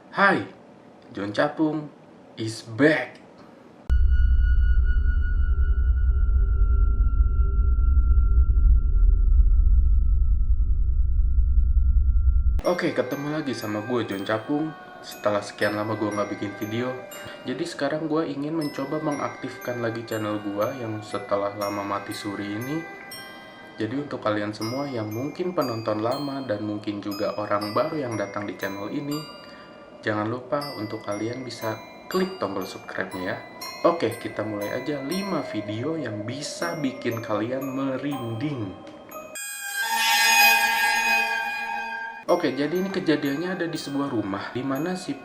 Hai, John Capung is back. Oke, ketemu lagi sama gue John Capung. Setelah sekian lama gue nggak bikin video, jadi sekarang gue ingin mencoba mengaktifkan lagi channel gue yang setelah lama mati suri ini. Jadi untuk kalian semua yang mungkin penonton lama dan mungkin juga orang baru yang datang di channel ini, jangan lupa untuk kalian bisa klik tombol subscribe-nya ya. Oke, kita mulai aja 5 video yang bisa bikin kalian merinding. Oke, jadi ini kejadiannya ada di sebuah rumah di mana si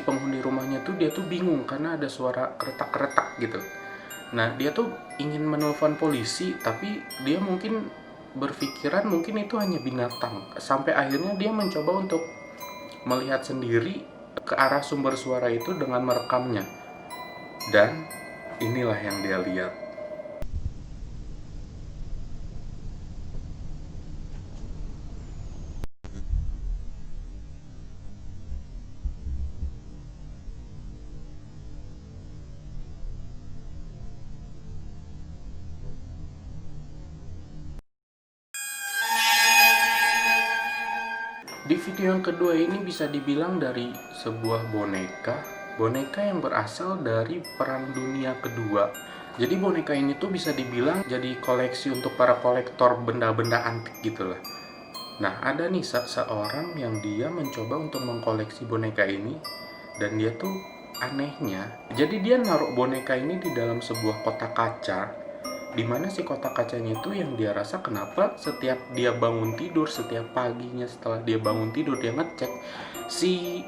penghuni rumahnya tuh dia tuh bingung karena ada suara keretak-keretak gitu. Nah, dia tuh ingin menelpon polisi, tapi dia mungkin berpikiran mungkin itu hanya binatang. Sampai akhirnya dia mencoba untuk melihat sendiri ke arah sumber suara itu dengan merekamnya. Dan inilah yang dia lihat. Di video yang kedua ini bisa dibilang dari sebuah boneka yang berasal dari Perang Dunia Kedua. Jadi boneka ini tuh bisa dibilang jadi koleksi untuk para kolektor benda-benda antik gitu lah. Nah, ada nih seorang yang dia mencoba untuk mengkoleksi boneka ini, dan dia tuh anehnya, jadi dia naruh boneka ini di dalam sebuah kotak kaca, dimana si kotak kacanya itu yang dia rasa kenapa setiap dia bangun tidur, setiap paginya setelah dia bangun tidur dia ngecek, si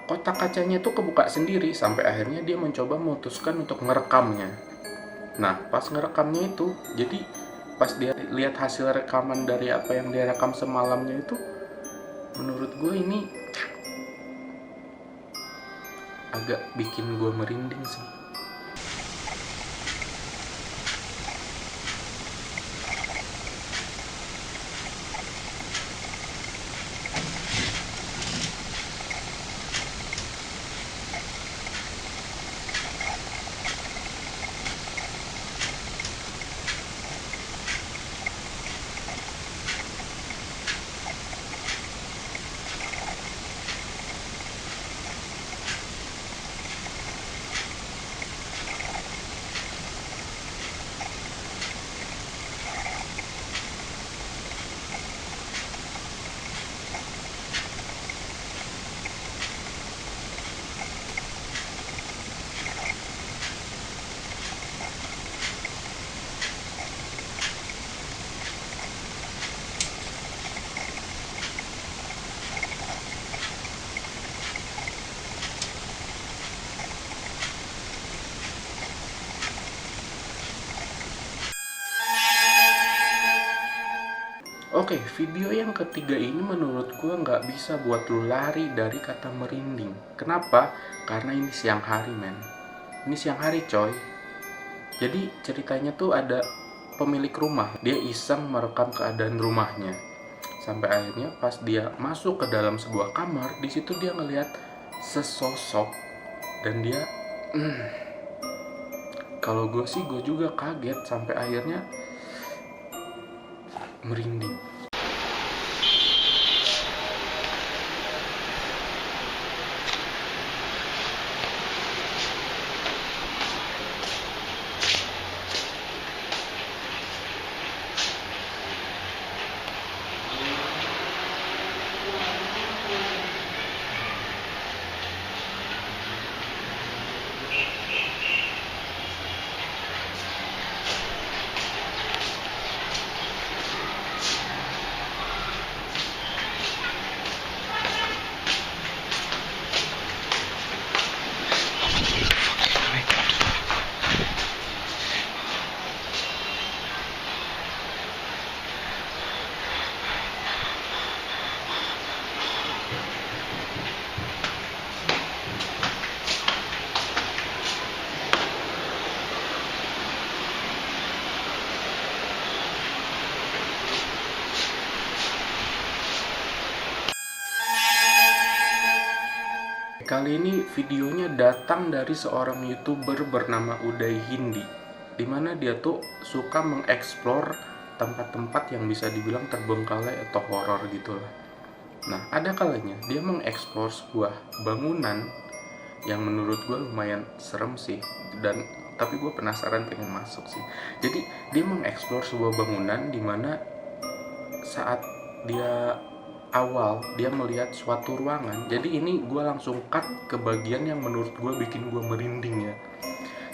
kotak kacanya itu kebuka sendiri, sampai akhirnya dia mencoba memutuskan untuk merekamnya. Nah, pas ngerekamnya itu, jadi pas dia lihat hasil rekaman dari apa yang dia rekam semalamnya itu, menurut gue ini agak bikin gue merinding sih. Oke, video yang ketiga ini menurut gue nggak bisa buat lu lari dari kata merinding. Kenapa? Karena ini siang hari, men. Ini siang hari, coy. Jadi ceritanya tuh ada pemilik rumah. Dia iseng merekam keadaan rumahnya. Sampai akhirnya pas dia masuk ke dalam sebuah kamar, di situ dia ngelihat sesosok dan dia, kalau gue sih gue juga kaget sampai akhirnya merinding. Kali ini videonya datang dari seorang YouTuber bernama Uday Hindi, dimana dia tuh suka mengeksplor tempat-tempat yang bisa dibilang terbengkalai atau horor gitu lah. Nah, ada kalanya dia mengeksplor sebuah bangunan yang menurut gue lumayan serem sih, dan tapi gue penasaran pengen masuk sih. Jadi dia mengeksplor sebuah bangunan dimana saat dia dia melihat suatu ruangan. Jadi ini gue langsung cut ke bagian yang menurut gue bikin gue merinding ya.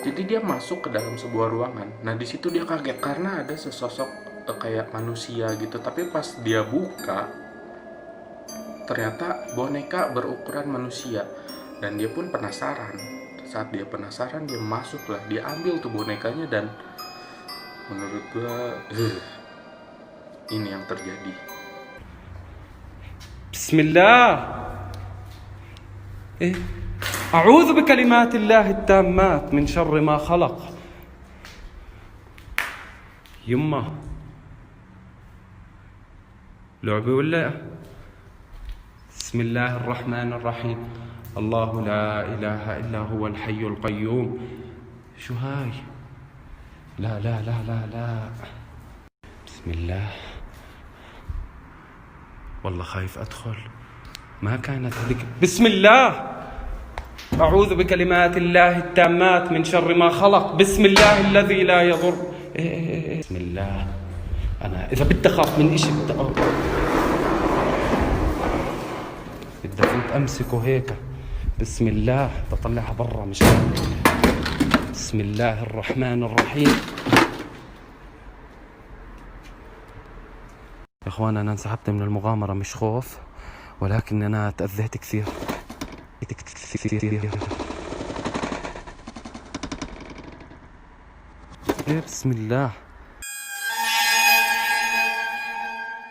Jadi dia masuk ke dalam sebuah ruangan. Nah di situ dia kaget karena ada sesosok kayak manusia gitu. Tapi pas dia buka, ternyata boneka berukuran manusia. Dan dia pun penasaran. Saat dia penasaran, dia masuklah, dia ambil tuh bonekanya, dan menurut gue ini yang terjadi. بسم الله. أعوذ بكلمات الله التامات من شر ما خلق. يمه لعبة ولا؟ بسم الله الرحمن الرحيم. الله لا إله إلا هو الحي القيوم. شو هاي؟ لا لا لا لا لا. بسم الله. والله خايف أدخل. ما كانت هذيك. بسم الله. أعوذ بكلمات الله التامات من شر ما خلق. بسم الله الذي لا يضر. بسم الله. أنا إذا بدي أخاف من إشي بدي كنت أمسكه هيك. بسم الله. بطلعها برا مش هيك. بسم الله الرحمن الرحيم. يا اخوان انا انسحبت من المغامرة مش خوف، ولكن انا تأذيت كثير. بسم الله.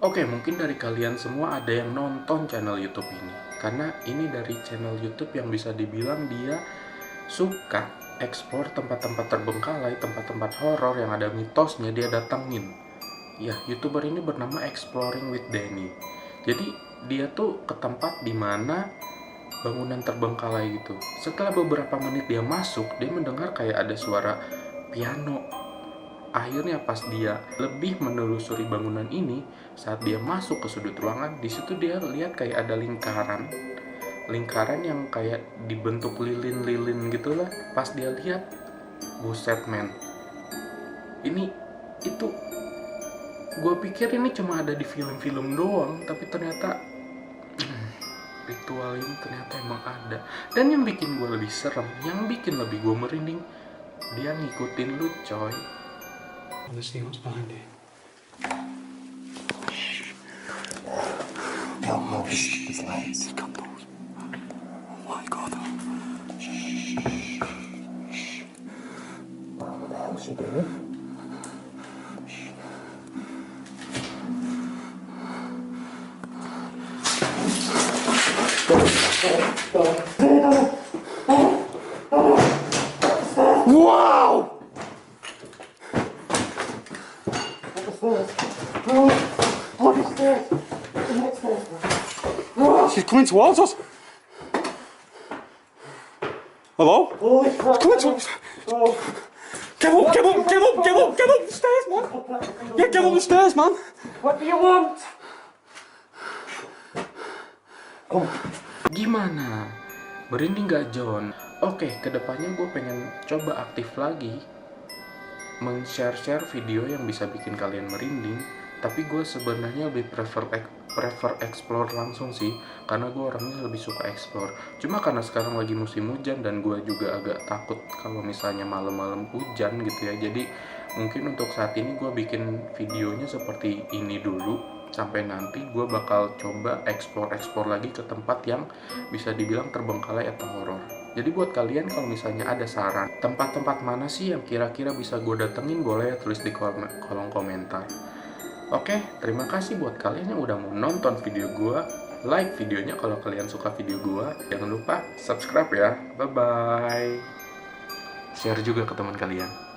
Oke, mungkin dari kalian semua ada yang nonton channel YouTube ini, karena ini dari channel YouTube yang bisa dibilang dia suka eksplor tempat-tempat terbengkalai, tempat-tempat horor yang ada mitosnya dia datengin. Ya, YouTuber ini bernama Exploring with Danny. Jadi dia tuh ke tempat dimana bangunan terbengkalai gitu. Setelah beberapa menit dia masuk, dia mendengar kayak ada suara piano. Akhirnya pas dia lebih menelusuri bangunan ini, saat dia masuk ke sudut ruangan, di situ dia lihat kayak ada lingkaran yang kayak dibentuk lilin-lilin gitulah. Pas dia lihat, buset men, itu gue pikir ini cuma ada di film-film doang, tapi ternyata ritual ini ternyata emang ada. Dan yang bikin gue lebih serem, yang bikin lebih gue merinding, dia ngikutin lu coy. Let's see what's behind it. Don't move. It's lights. Oh my god. What the hell is she doing? Wow! She's coming towards us. Hello? Holy crap! Coming towards us. Oh. Get up the stairs, man. Yeah, get up the stairs, man. What do you want? Gimana? Merinding gak John? Oke, kedepannya gue pengen coba aktif lagi men-share video yang bisa bikin kalian merinding. Tapi gue sebenarnya lebih prefer explore langsung sih, karena gue orangnya lebih suka explore. Cuma karena sekarang lagi musim hujan dan gue juga agak takut kalau misalnya malam-malam hujan gitu ya. Jadi mungkin untuk saat ini gue bikin videonya seperti ini dulu. Sampai nanti gue bakal coba explore lagi ke tempat yang bisa dibilang terbengkalai atau horor. Jadi buat kalian kalau misalnya ada saran tempat-tempat mana sih yang kira-kira bisa gue datengin, boleh tulis di kolom komentar. Oke, terima kasih buat kalian yang udah mau nonton video gue. Like videonya kalau kalian suka video gue. Jangan lupa subscribe ya. Bye-bye. Share juga ke teman kalian.